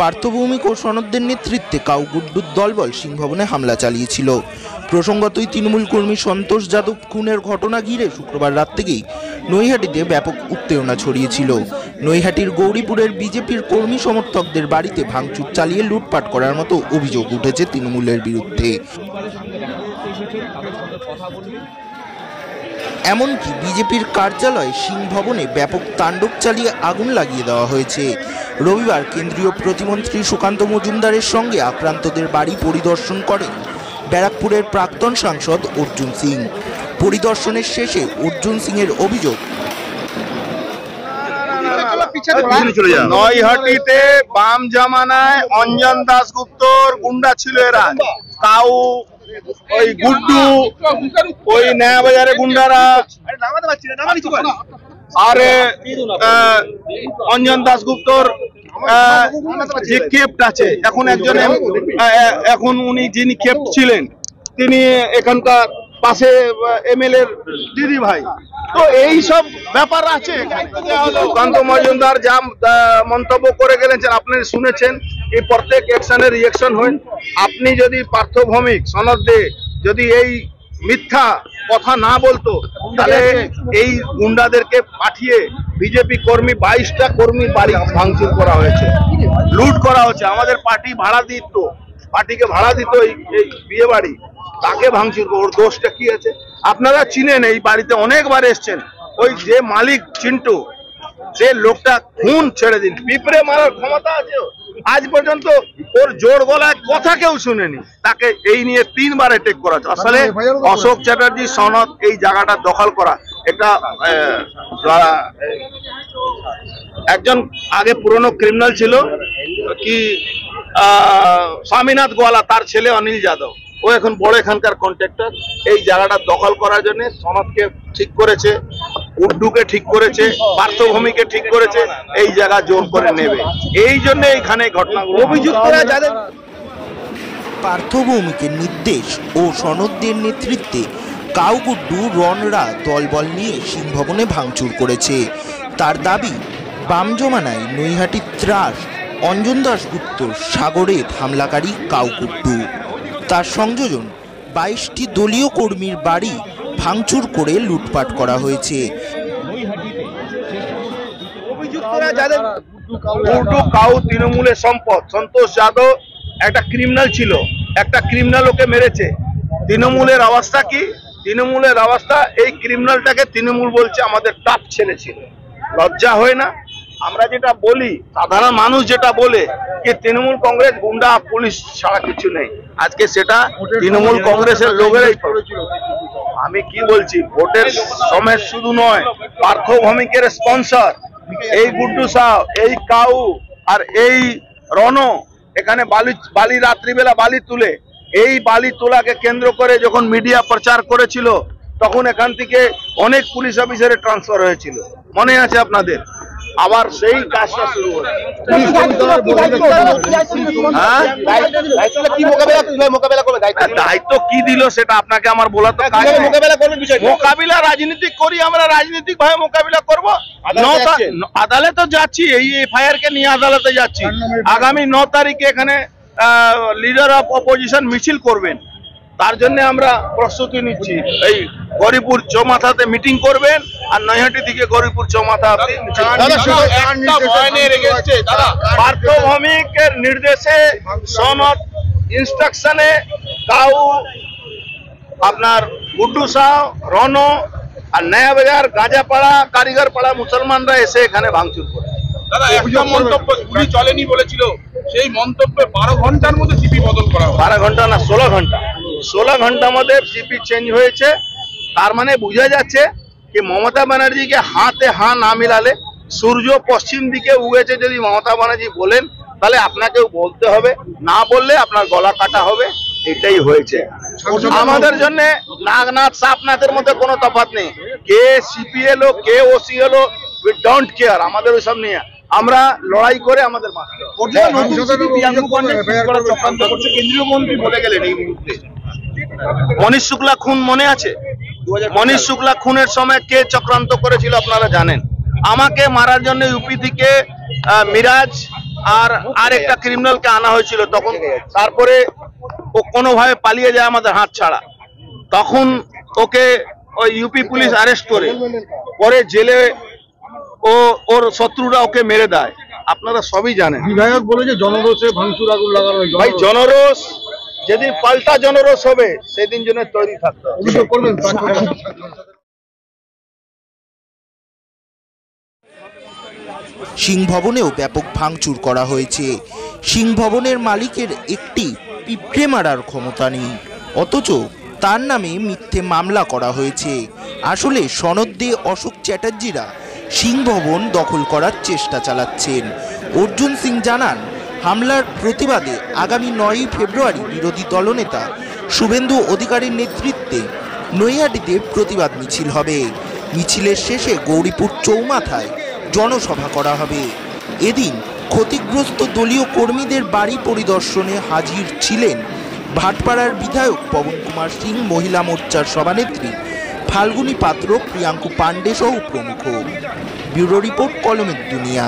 পার্থভৌমিক ও সনদদের নেতৃত্বে কাউগুড্ডুর দলবল সিংভবনে হামলা চালিয়েছিল। প্রসঙ্গতই তৃণমূল কর্মী সন্তোষ যাদব খুনের ঘটনা ঘিরে শুক্রবার রাত থেকেই নৈহাটিতে ব্যাপক উত্তেজনা ছড়িয়েছিল। নৈহাটির গৌরীপুরের বিজেপির কর্মী সমর্থকদের বাড়িতে ভাঙচুর চালিয়ে লুটপাট করার মতো অভিযোগ উঠেছে তৃণমূলের বিরুদ্ধে। এমনকি বিজেপির কার্যালয় সিংভবনে ব্যাপক তাণ্ডব চালিয়ে আগুন লাগিয়ে দেওয়া হয়েছে। রবিবার কেন্দ্রীয় প্রতিমন্ত্রী সুকান্ত মজুমদারের সঙ্গে আক্রান্তদের বাড়ি পরিদর্শন করেন ব্যারাকপুরের প্রাক্তন সাংসদ অর্জুন সিং। পরিদর্শনের শেষে অর্জুন সিং এর অভিযোগ, নৈহাটিতে বাম জামানায় অঞ্জন দাশগুপ্তর গুন্ডা ছিল এরা, কাউ ওই গুড্ডু, ওই নয়া বাজারে গুন্ডারা, আরে অঞ্জন দাশগুপ্তর যে কেপ্ট আছে এখন একজন, এখন উনি যিনি কেপ্ট ছিলেন তিনি এখানকার পাশে এমএলএ দিদি ভাই। তো এই সব ব্যাপার আছে। সুকান্ত মজুমদার যা মন্তব্য করে গেলেন আপনারা শুনেছেন, এই প্রত্যেক অ্যাকশনের রিঅ্যাকশন হয়। আপনি যদি পার্থভৌমিক সনদ দে যদি এই মিথ্যা কথা না বলতো তাহলে এই গুন্ডাদেরকে পাঠিয়ে বিজেপি কর্মী 22টা কর্মীর বাড়ি ভাঙচুর করা হয়েছে, লুট করা হচ্ছে। আমাদের পার্টি ভাড়া দিত, পার্টিকে ভাড়া দিত এই বিয়ে বাড়ি, তাকে ভাঙচুর। ওর দোষটা কি আছে? আপনারা চিনেন, এই বাড়িতে অনেকবার এসছেন। ওই যে মালিক চিন্টু, সে লোকটা খুন ছেড়ে দিন, পিঁপড়ে মারার ক্ষমতা আছে। আজ পর্যন্ত ওর জোর গলায় কথা কেউ শুনেনি। তাকে এই নিয়ে 3 বার অ্যাটাক করা হচ্ছে। আসলে অশোক চ্যাটার্জি সনদ এই জায়গাটা দখল করা, এটা একজন আগে পুরনো ক্রিমিনাল ছিল কি স্বামীনাথ গোয়ালা, তার ছেলে অনিল যাদব, ও এখন বড় এখানকার কন্ট্রাক্টর। এই জায়গাটা দখল করার জন্য সনদকে ঠিক করেছে, উড্ডুকে ঠিক করেছে, পার্থভূমিকে ঠিক করেছে, এই জায়গা জোর করে নেবে। এই জন্য এখানে ঘটনাগুলো অভিযুক্তরা যাদের পার্থভৌমিকের নির্দেশ ও সনদদের নেতৃত্বে কাউগুড্ডু রনরা দলবল নিয়ে সিংভবনে ভাঙচুর করেছে। তার দাবি, বাম জমানায় নৈহাটির ত্রাস অঞ্জন দাশগুপ্তর সাগরের হামলাকারী কাউগুড্ডু। তার সংযোজন 22টি দলীয় কর্মীর বাড়ি ভাঙচুর করে লুটপাট করা হয়েছে। তৃণমূলের সম্পদ। সন্তোষ যাদব একটা ক্রিমিনাল ছিল, একটা ক্রিমিনাল ওকে মেরেছে। তৃণমূলের অবস্থা কি? তৃণমূলের অবস্থা, এই ক্রিমিনালটাকে তৃণমূল বলছে আমাদের টপ ছেলে ছিল। লজ্জা হয় না? আমরা যেটা বলি, সাধারণ মানুষ যেটা বলে যে তৃণমূল কংগ্রেস গুন্ডা পুলিশ ছাড়া কিছু নেই, আজকে সেটা তৃণমূল কংগ্রেসের লোকেরাই করেছিল। আমি কি বলছি, ভোটের সময় শুধু নয়, পার্থভৌমিকের স্পন্সর এই গুড্ডু সাহ, এই কাউ আর এই রনো এখানে বালি রাত্রিবেলা বালি তুলে, এই বালি তোলাকে কেন্দ্র করে যখন মিডিয়া প্রচার করেছিল তখন এখান থেকে অনেক পুলিশ অফিসারের ট্রান্সফার হয়েছিল, মনে আছে আপনাদের? আবার সেই কাজটা শুরু হলো। দায়িত্ব কি দিল সেটা আপনাকে আমার বলা তো কাজ। মোকাবিলা রাজনীতি করি আমরা, রাজনীতিক ভাবে মোকাবিলা করব। আদালতে যাচ্ছি, এই এফআইআর কে নিয়ে আদালতে যাচ্ছি। আগামী 9 তারিখে এখানে লিডার অফ অপোজিশন মিছিল করবেন, তার জন্য আমরা প্রস্তুতি নিচ্ছি। এই গৌরীপুর চৌমাথাতে মিটিং করবেন আর নৈহাটি থেকে গৌরীপুর চৌমাথা পার্থভৌমিকের নির্দেশে সনদ ইনস্ট্রাকশনে কাউ আপনার গুড্ডু সাহ, রনো আর নয়া বাজার, গাজাপাড়া, কারিগরপাড়া মুসলমানরা এসে এখানে ভাঙচুর করে। একটা মন্তব্য গুলি চলেনি বলেছিল, সেই মন্তব্যে 12 ঘন্টার মধ্যে সিপি বদল করা হয়। 12 ঘন্টা না, 16 ঘন্টা। 16 ঘন্টার মধ্যে সিপি চেঞ্জ হয়েছে। তার মানে বোঝা যাচ্ছে যে মমতা ব্যানার্জিকে হাতে হাত না মিলালে, সূর্য পশ্চিম দিকে উগেছে যদি মমতা ব্যানার্জি বলেন, তাহলে আপনাকেও বলতে হবে, না বললে আপনার গলা কাটা হবে। এটাই হয়েছে। আমাদের জন্য নাগনাথ সাপনাথের মধ্যে কোনো তফাৎ নেই। কে সিপি এলো, কে ওসি এলো, উই ডোন্ট কেয়ার। আমাদের ওইসব নিয়ে আমরা লড়াই করে আমাদের কেন্দ্রীয় মন্ত্রী বলে গেলেন এই মুহূর্তে। মনীষ শুক্লা খুন মনে আছে? মনীষ শুক্লা খুনের সময় কে চক্রান্ত করেছিল আপনারা জানেন। আমাকে মারার জন্য ইউপি থেকে মিরাজ আর একটা ক্রিমিনালকে আনা হয়েছিল তখন, তারপরে ও কোনোভাবে পালিয়ে যায় আমাদের হাত ছাড়া। তখন ওকে ওই ইউপি পুলিশ অ্যারেস্ট করে পরে জেলে ওর শত্রুরা ওকে মেরে দেয়। আপনারা সবই জানেন। বিধায়ক বলে যে জনরোষে ভাঙচুর আগুন লাগানো হয়। ভাই জনরোষ যেদিন পাল্টা জনরোষ হবে সেদিন জন্য তৈরি থাকতে হবে। অভিযোগ করবেন সিং ভবনেও ব্যাপক ভাঙচুর করা হয়েছে। সিং ভবনের মালিকের একটি পিঁপড়ে মারার ক্ষমতা নেই, অথচ তার নামে মিথ্যে মামলা করা হয়েছে। আসলে সনদ দিয়ে অশোক চ্যাটার্জিরা সিং ভবন দখল করার চেষ্টা চালাচ্ছেন। অর্জুন সিং জানান, হামলার প্রতিবাদে আগামী 9ই ফেব্রুয়ারি বিরোধী দলনেতা শুভেন্দু অধিকারীর নেতৃত্বে নৈহাটিতে প্রতিবাদ মিছিল হবে। মিছিলের শেষে গৌরীপুর চৌমাথায় জনসভা করা হবে। এদিন ক্ষতিগ্রস্ত দলীয় কর্মীদের বাড়ি পরিদর্শনে হাজির ছিলেন ভাটপাড়ার বিধায়ক পবন কুমার সিং, মহিলা মোর্চার সভানেত্রী ফাল্গুনী পাত্র, প্রিয়াঙ্কু পাণ্ডে সহ প্রমুখ। ব্যুরো রিপোর্ট, কলমের দুনিয়া।